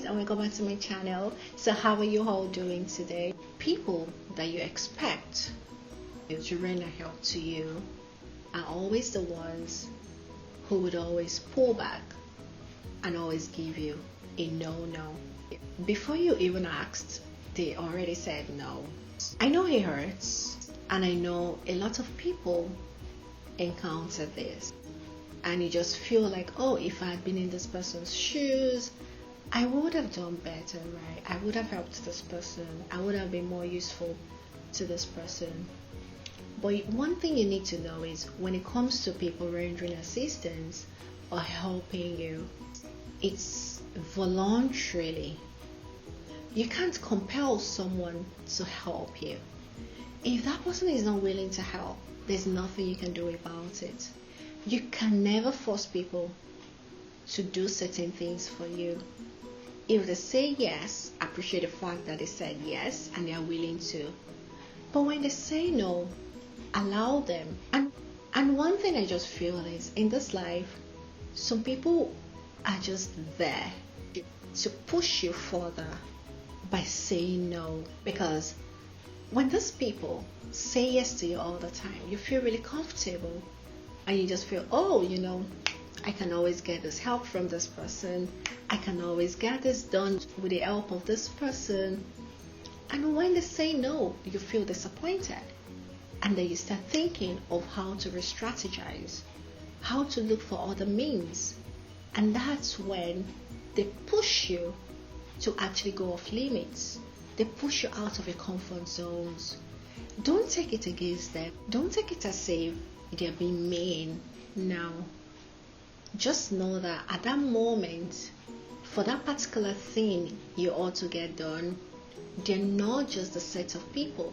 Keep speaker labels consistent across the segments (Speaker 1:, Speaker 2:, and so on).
Speaker 1: and welcome back to my channel. So how are you all doing today? People that you expect to render help to you are always the ones who would always pull back and always give you a no. Before you even asked, they already said no. I know it hurts, and I know a lot of people encounter this, and you just feel like, oh, if I had been in this person's shoes, I would have done better, right? I would have helped this person. I would have been more useful to this person. But one thing you need to know is when it comes to people rendering assistance or helping you, it's voluntarily. You can't compel someone to help you. If that person is not willing to help, there's nothing you can do about it. You can never force people to do certain things for you. If they say yes, appreciate the fact that they said yes and they are willing to. But when they say no, allow them. And one thing I just feel is, in this life, some people are just there to push you further by saying no. Because when these people say yes to you all the time, you feel really comfortable. And you just feel, oh, I can always get this help from this person. I can always get this done with the help of this person. And when they say no, you feel disappointed. And then you start thinking of how to re-strategize, how to look for other means. And that's when they push you to actually go off limits. They push you out of your comfort zones. Don't take it against them. Don't take it as if they're being mean. No. Just know that at that moment, for that particular thing you ought to get done, they're not just a set of people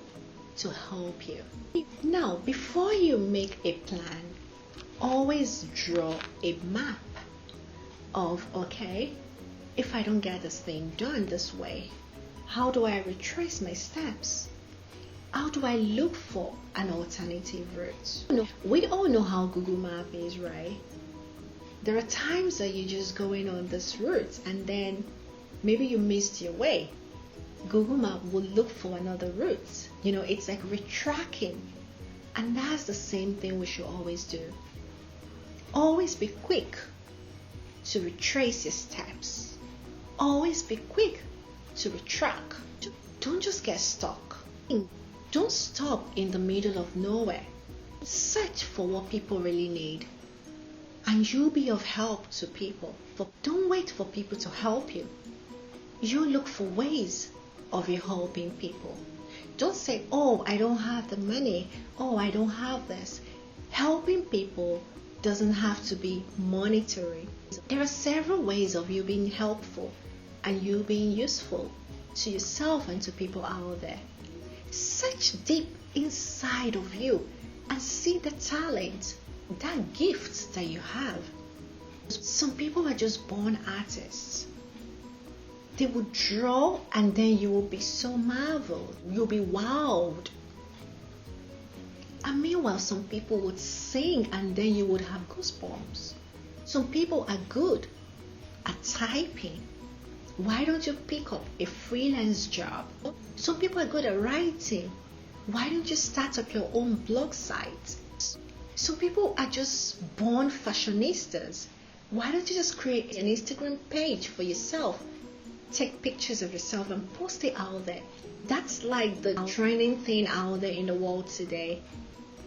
Speaker 1: to help you. Now, before you make a plan, always draw a map of, okay, if I don't get this thing done this way, how do I retrace my steps? How do I look for an alternative route? We all know how Google Map is, right? There are times that you're just going on this route and then maybe you missed your way. Google Map will look for another route. It's like retracking. And that's the same thing we should always do. Always be quick to retrace your steps. Always be quick to retract. Don't just get stuck. Don't stop in the middle of nowhere. Search for what people really need, and you'll be of help to people. But don't wait for people to help you. You look for ways of you helping people. Don't say, oh, I don't have the money. Oh, I don't have this. Helping people doesn't have to be monetary. There are several ways of you being helpful and you being useful to yourself and to people out there. Search deep inside of you and see the talent, that gift that you have. Some people are just born artists. They will draw and then you will be so marveled. You'll be wowed. And meanwhile, some people would sing and then you would have goosebumps. Some people are good at typing. Why don't you pick up a freelance job? Some people are good at writing. Why don't you start up your own blog site? Some people are just born fashionistas. Why don't you just create an Instagram page for yourself? Take pictures of yourself and post it out there. That's like the trending thing out there in the world today.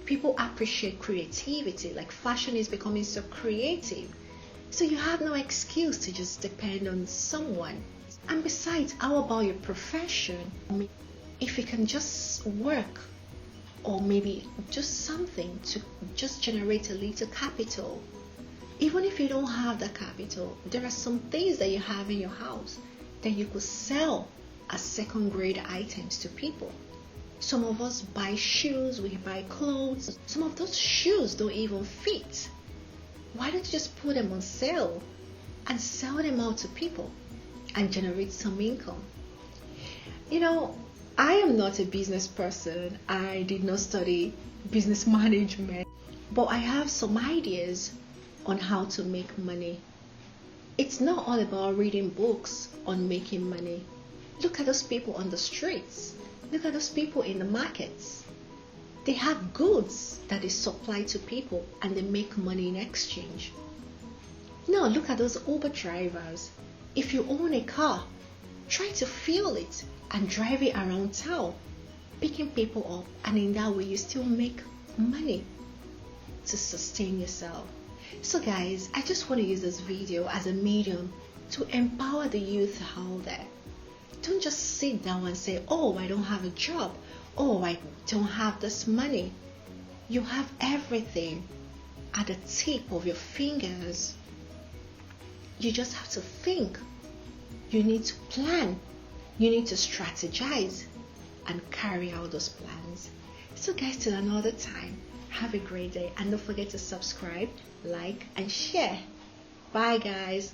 Speaker 1: People appreciate creativity. Like fashion is becoming so creative. So you have no excuse to just depend on someone. And besides, how about your profession? If you can just work or maybe just something to just generate a little capital. Even if you don't have the capital, there are some things that you have in your house that you could sell as second-grade items to people. Some of us buy shoes, we buy clothes. Some of those shoes don't even fit. Why don't you just put them on sale and sell them out to people and generate some income? I am not a business person. I did not study business management, but I have some ideas on how to make money It's not all about reading books on making money. Look at those people on the streets. Look at those people in the markets. They have goods that they supply to people and they make money in exchange. Now look at those Uber drivers. If you own a car, try to fuel it and drive it around town, picking people up, and in that way you still make money to sustain yourself. So guys, I just want to use this video as a medium to empower the youth out there. Don't just sit down and say, oh, I don't have a job. Oh, I don't have this money. You have everything at the tip of your fingers. You just have to think. You need to plan. You need to strategize and carry out those plans. So guys, till another time, have a great day and don't forget to subscribe, like and share. Bye guys.